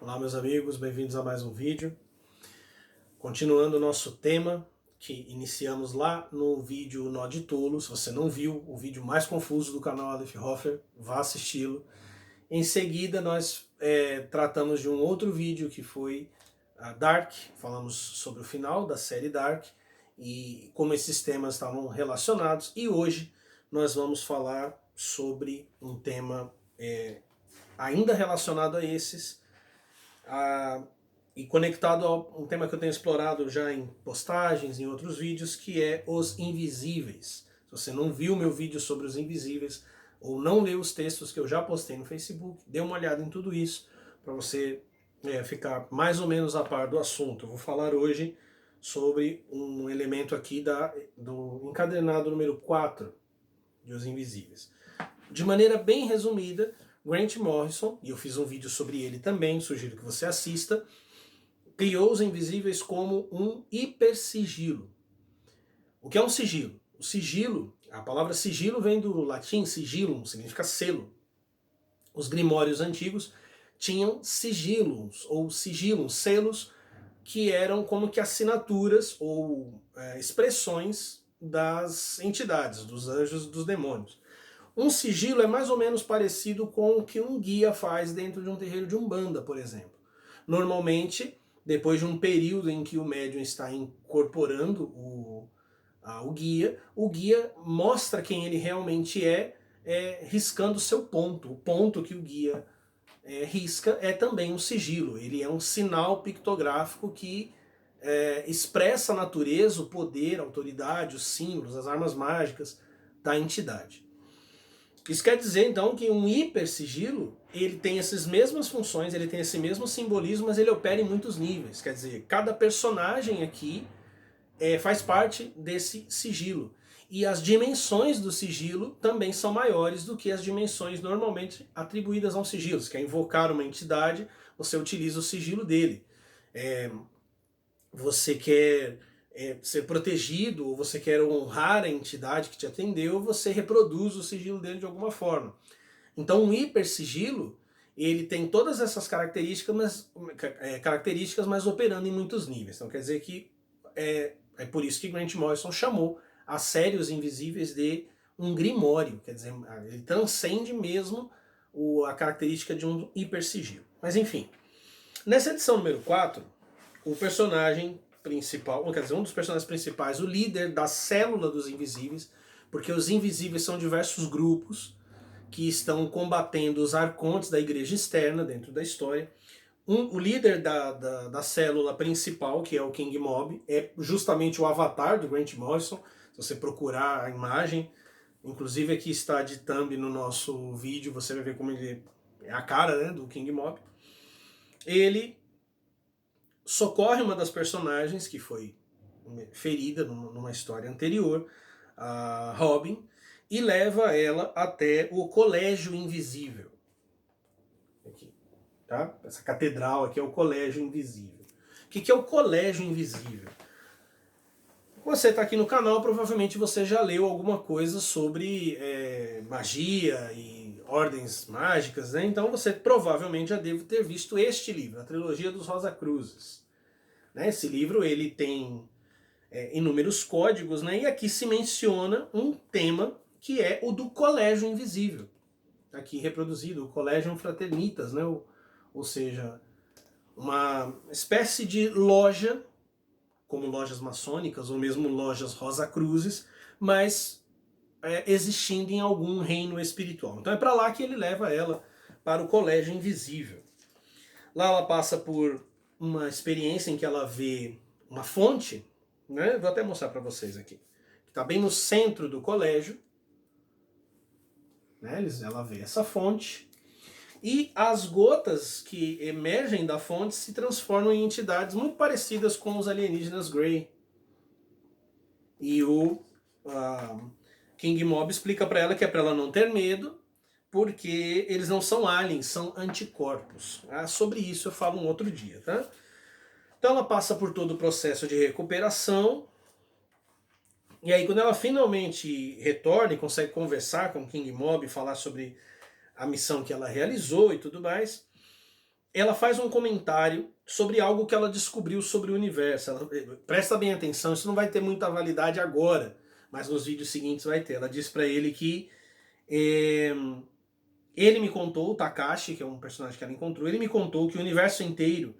Olá meus amigos, bem-vindos a mais um vídeo. Continuando o nosso tema que iniciamos lá no vídeo Nó de Tolo. Se você não viu o vídeo mais confuso do canal Aleph Hofer, vá assisti-lo. Em seguida nós tratamos de um outro vídeo que foi a Dark, falamos sobre o final da série Dark e como esses temas estavam relacionados. E hoje nós vamos falar sobre um tema ainda relacionado a esses, e conectado a um tema que eu tenho explorado já em postagens, em outros vídeos, que é os invisíveis. Se você não viu meu vídeo sobre os invisíveis, ou não leu os textos que eu já postei no Facebook, dê uma olhada em tudo isso, para você ficar mais ou menos a par do assunto. Eu vou falar hoje sobre um elemento aqui do encadernado número 4 de Os Invisíveis. De maneira bem resumida, Grant Morrison, e eu fiz um vídeo sobre ele também, sugiro que você assista, criou os invisíveis como um hipersigilo. O que é um sigilo? O sigilo, a palavra sigilo vem do latim sigillum, significa selo. Os grimórios antigos tinham sigilos, ou sigilum, selos, que eram como que assinaturas ou expressões das entidades, dos anjos e dos demônios. Um sigilo é mais ou menos parecido com o que um guia faz dentro de um terreiro de umbanda, por exemplo. Normalmente, depois de um período em que o médium está incorporando o guia mostra quem ele realmente riscando o seu ponto. O ponto que o guia risca é também um sigilo. Ele é um sinal pictográfico que expressa a natureza, o poder, a autoridade, os símbolos, as armas mágicas da entidade. Isso quer dizer, então, que um hipersigilo, ele tem essas mesmas funções, ele tem esse mesmo simbolismo, mas ele opera em muitos níveis. Quer dizer, cada personagem aqui faz parte desse sigilo. E as dimensões do sigilo também são maiores do que as dimensões normalmente atribuídas a um sigilo. Se quer invocar uma entidade, você utiliza o sigilo dele. Você quer ser protegido, ou você quer honrar a entidade que te atendeu, você reproduz o sigilo dele de alguma forma. Então um hipersigilo, ele tem todas essas características, mas operando em muitos níveis. Então quer dizer que é por isso que Grant Morrison chamou a série Os Invisíveis de um grimório. Quer dizer, ele transcende mesmo a característica de um hipersigilo. Mas enfim, nessa edição número 4, o personagem principal, quer dizer, um dos personagens principais, o líder da célula dos invisíveis, porque os invisíveis são diversos grupos que estão combatendo os arcontes da igreja externa dentro da história. O líder da célula principal, que é o King Mob, é justamente o avatar do Grant Morrison. Se você procurar a imagem, inclusive aqui está de thumb no nosso vídeo, você vai ver como ele é a cara, né, do King Mob. Ele socorre uma das personagens que foi ferida numa história anterior, a Robin, e leva ela até o Colégio Invisível. Aqui, tá? Essa catedral aqui é o Colégio Invisível. O que é o Colégio Invisível? Você está aqui no canal, provavelmente você já leu alguma coisa sobre magia e ordens mágicas, né? Então você provavelmente já deve ter visto este livro, a trilogia dos Rosa Cruzes. Né? Esse livro ele tem inúmeros códigos, né? E aqui se menciona um tema que é o do Colégio Invisível. Aqui reproduzido, o Colégio Fraternitas, né? Ou seja, uma espécie de loja, como lojas maçônicas ou mesmo lojas Rosa Cruzes, mas existindo em algum reino espiritual. Então é para lá que ele leva ela, para o Colégio Invisível. Lá ela passa por uma experiência em que ela vê uma fonte, né? Vou até mostrar para vocês aqui, que está bem no centro do colégio, né? Ela vê essa fonte, e as gotas que emergem da fonte se transformam em entidades muito parecidas com os alienígenas Grey. E o King Mob explica para ela que é para ela não ter medo, porque eles não são aliens, são anticorpos. Sobre isso eu falo um outro dia, tá? Então ela passa por todo o processo de recuperação, e aí quando ela finalmente retorna e consegue conversar com o King Mob, falar sobre a missão que ela realizou e tudo mais, ela faz um comentário sobre algo que ela descobriu sobre o universo. Presta bem atenção, isso não vai ter muita validade agora, mas nos vídeos seguintes vai ter. Ela diz para ele que é, ele me contou, o Takashi, que é um personagem que ela encontrou, ele me contou que o universo inteiro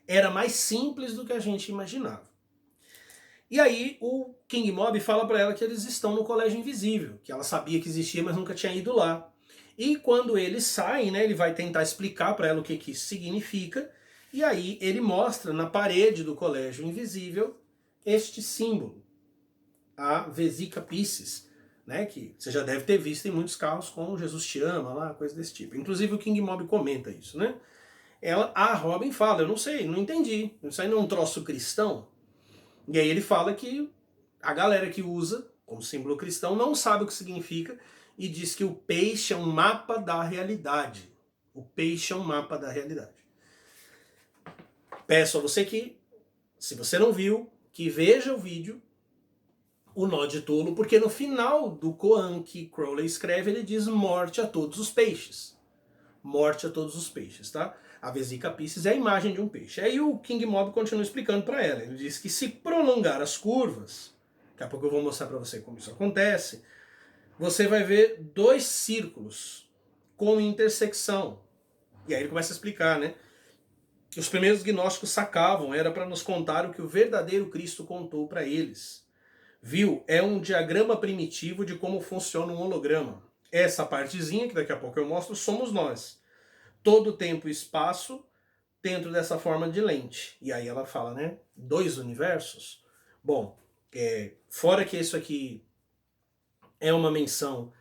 era mais simples do que a gente imaginava. E aí o King Mob fala para ela que eles estão no Colégio Invisível, que ela sabia que existia, mas nunca tinha ido lá. E quando eles saem, né, ele vai tentar explicar para ela o que isso significa, e aí ele mostra na parede do Colégio Invisível este símbolo, a Vesica Piscis, né, que você já deve ter visto em muitos carros com Jesus te ama, lá, coisa desse tipo. Inclusive o King Mob comenta isso, né? A Robin fala, eu não sei, não entendi, isso aí não é um troço cristão? E aí ele fala que a galera que usa como símbolo cristão não sabe o que significa e diz que o peixe é um mapa da realidade. O peixe é um mapa da realidade. Peço a você que, se você não viu, que veja o vídeo O Nó de Tolo, porque no final do koan que Crowley escreve, ele diz morte a todos os peixes. Morte a todos os peixes, tá? A Vesica Piscis é a imagem de um peixe. Aí o King Mob continua explicando para ela. Ele diz que se prolongar as curvas, daqui a pouco eu vou mostrar para você como isso acontece, você vai ver dois círculos com intersecção. E aí ele começa a explicar, né? Que os primeiros gnósticos sacavam, era para nos contar o que o verdadeiro Cristo contou para eles. Viu? É um diagrama primitivo de como funciona um holograma. Essa partezinha, que daqui a pouco eu mostro, somos nós. Todo tempo e espaço dentro dessa forma de lente. E aí ela fala, né? Dois universos. Bom, fora que isso aqui é uma menção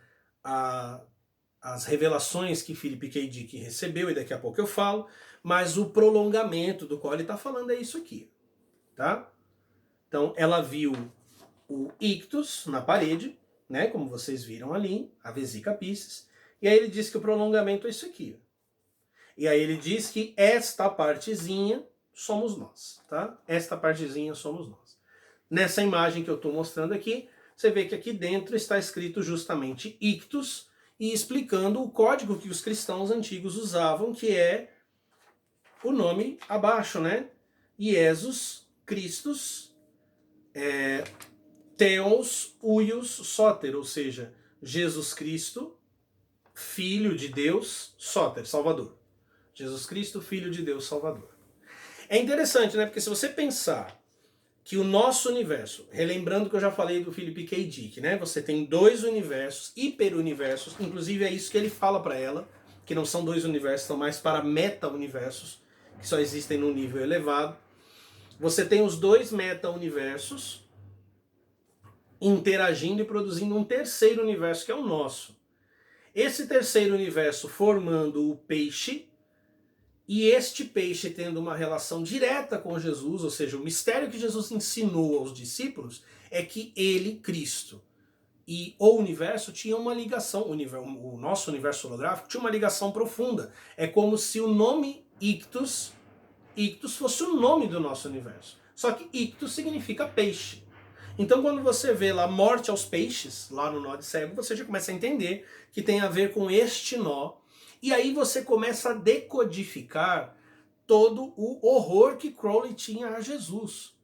às revelações que Philip K. Dick recebeu, e daqui a pouco eu falo, mas o prolongamento do qual ele está falando é isso aqui, tá? Então ela viu o ictus na parede, né? Como vocês viram ali, a Vesica Piscis, e aí ele diz que o prolongamento é isso aqui. E aí ele diz que esta partezinha somos nós, tá? Esta partezinha somos nós. Nessa imagem que eu estou mostrando aqui, você vê que aqui dentro está escrito justamente ictus e explicando o código que os cristãos antigos usavam, que é o nome abaixo, né? Jesus Christus Theos Huios Soter, ou seja, Jesus Cristo, Filho de Deus, Soter, Salvador. Jesus Cristo, Filho de Deus, Salvador. É interessante, né? Porque se você pensar que o nosso universo, relembrando que eu já falei do Philip K. Dick, né? Você tem dois universos, hiperuniversos, inclusive é isso que ele fala para ela, que não são dois universos, são mais para meta-universos, que só existem num nível elevado. Você tem os dois meta-universos interagindo e produzindo um terceiro universo, que é o nosso. Esse terceiro universo formando o peixe, e este peixe tendo uma relação direta com Jesus, ou seja, o mistério que Jesus ensinou aos discípulos é que ele, Cristo, e o universo tinha uma ligação, o nosso universo holográfico tinha uma ligação profunda. É como se o nome Ictus fosse o nome do nosso universo. Só que Ictus significa peixe. Então quando você vê lá morte aos peixes, lá no nó de cego, você já começa a entender que tem a ver com este nó. E aí você começa a decodificar todo o horror que Crowley tinha a Jesus.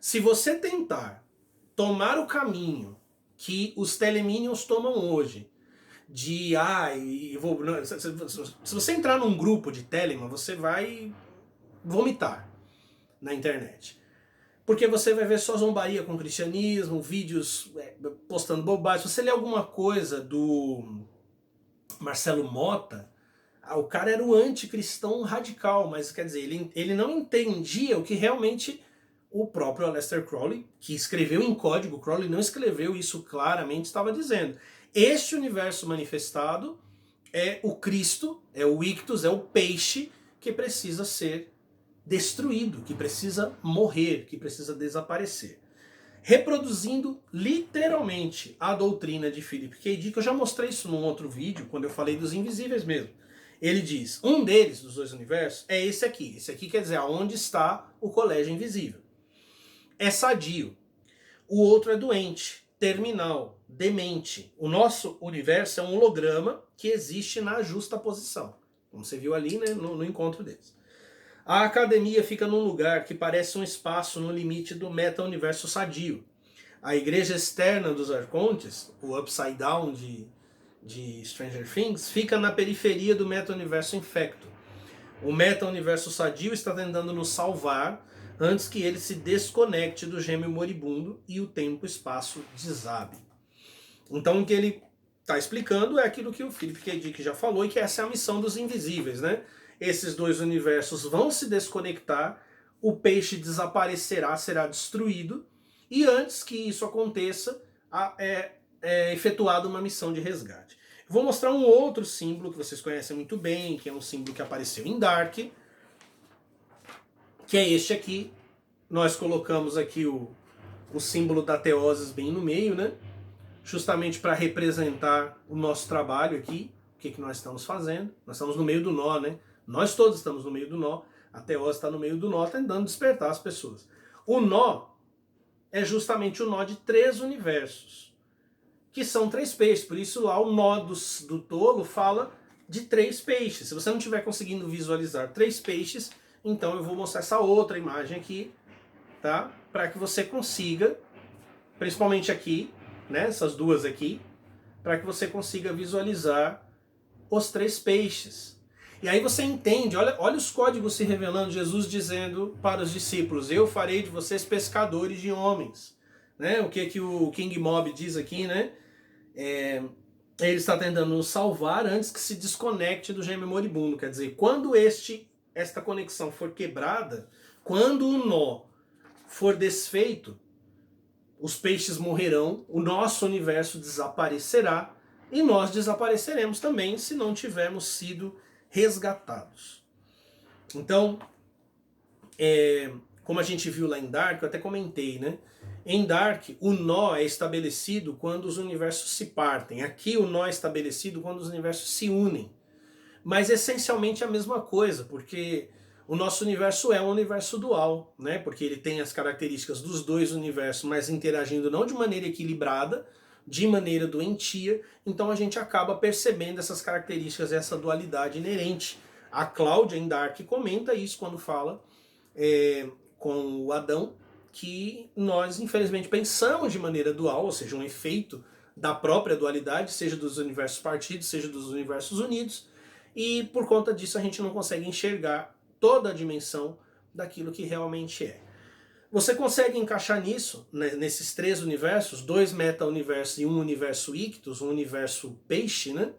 Se você tentar tomar o caminho que os teleminions tomam hoje, de se você entrar num grupo de Telemann, você vai vomitar na internet. Porque você vai ver só zombaria com o cristianismo, vídeos postando bobagem. Se você ler alguma coisa do Marcelo Mota, o cara era o anticristão radical, mas quer dizer, ele não entendia o que realmente o próprio Aleister Crowley, que escreveu em código, Crowley não escreveu isso claramente, estava dizendo. Este universo manifestado é o Cristo, é o Ictus, é o peixe que precisa ser destruído, que precisa morrer, que precisa desaparecer. Reproduzindo literalmente a doutrina de Philip K. Dick, eu já mostrei isso num outro vídeo, quando eu falei dos invisíveis mesmo. Ele diz, um deles, dos dois universos, é esse aqui. Esse aqui quer dizer aonde está o colégio invisível. É sadio. O outro é doente, terminal, demente. O nosso universo é um holograma que existe na justa posição. Como você viu ali, né, no encontro deles. A academia fica num lugar que parece um espaço no limite do meta-universo sadio. A igreja externa dos Arcontes, o Upside Down de Stranger Things, fica na periferia do meta-universo infecto. O meta-universo sadio está tentando nos salvar antes que ele se desconecte do gêmeo moribundo e o tempo-espaço desabe. Então o que ele está explicando é aquilo que o Philip K. Dick já falou, e que essa é a missão dos invisíveis, né? Esses dois universos vão se desconectar, o peixe desaparecerá, será destruído, e antes que isso aconteça, é efetuada uma missão de resgate. Vou mostrar um outro símbolo que vocês conhecem muito bem, que é um símbolo que apareceu em Dark, que é este aqui. Nós colocamos aqui o símbolo da Teoses bem no meio, né? Justamente para representar o nosso trabalho aqui, o que nós estamos fazendo. Nós estamos no meio do nó, né? Nós todos estamos no meio do nó, a Teose está no meio do nó, tentando despertar as pessoas. O nó é justamente o nó de 3 universos, que são 3 peixes. Por isso lá o nó do tolo fala de 3 peixes. Se você não estiver conseguindo visualizar 3 peixes, então eu vou mostrar essa outra imagem aqui, tá? Para que você consiga, principalmente aqui, né, essas duas aqui, para que você consiga visualizar os 3 peixes. E aí você entende, olha os códigos se revelando, Jesus dizendo para os discípulos: eu farei de vocês pescadores de homens. Né? O que o King Mob diz aqui, né? Ele está tentando nos salvar antes que se desconecte do gêmeo moribundo. Quer dizer, quando esta conexão for quebrada, quando o nó for desfeito, os peixes morrerão, o nosso universo desaparecerá e nós desapareceremos também se não tivermos sido resgatados. Então, como a gente viu lá em Dark, eu até comentei, né? Em Dark, o nó é estabelecido quando os universos se partem. Aqui o nó é estabelecido quando os universos se unem. Mas essencialmente é a mesma coisa, porque o nosso universo é um universo dual, né? Porque ele tem as características dos dois universos, mas interagindo não de maneira equilibrada, de maneira doentia, então a gente acaba percebendo essas características, essa dualidade inerente. A Cláudia em Dark comenta isso quando fala com o Adão, que nós infelizmente pensamos de maneira dual, ou seja, um efeito da própria dualidade, seja dos universos partidos, seja dos universos unidos, e por conta disso a gente não consegue enxergar toda a dimensão daquilo que realmente é. Você consegue encaixar nisso, né, nesses 3 universos, 2 meta-universos e um universo ictus, um universo peixe, né?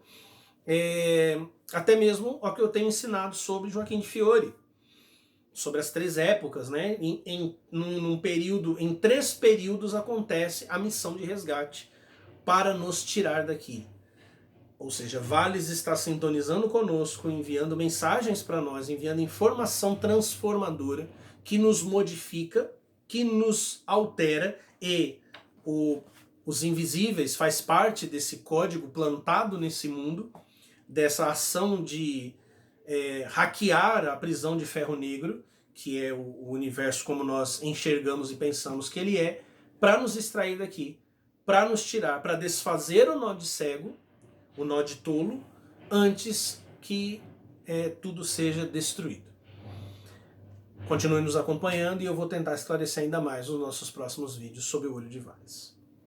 Até mesmo o que eu tenho ensinado sobre Joaquim de Fiore, sobre as 3 épocas, né? Em 3 períodos acontece a missão de resgate para nos tirar daqui. Ou seja, Valles está sintonizando conosco, enviando mensagens para nós, enviando informação transformadora que nos modifica, que nos altera, e os invisíveis faz parte desse código plantado nesse mundo, dessa ação de hackear a prisão de ferro negro, que é o universo como nós enxergamos e pensamos que ele é, para nos extrair daqui, para nos tirar, para desfazer o nó de cego, o nó de tolo, antes que tudo seja destruído. Continue nos acompanhando e eu vou tentar esclarecer ainda mais nos nossos próximos vídeos sobre o Olho de Valles.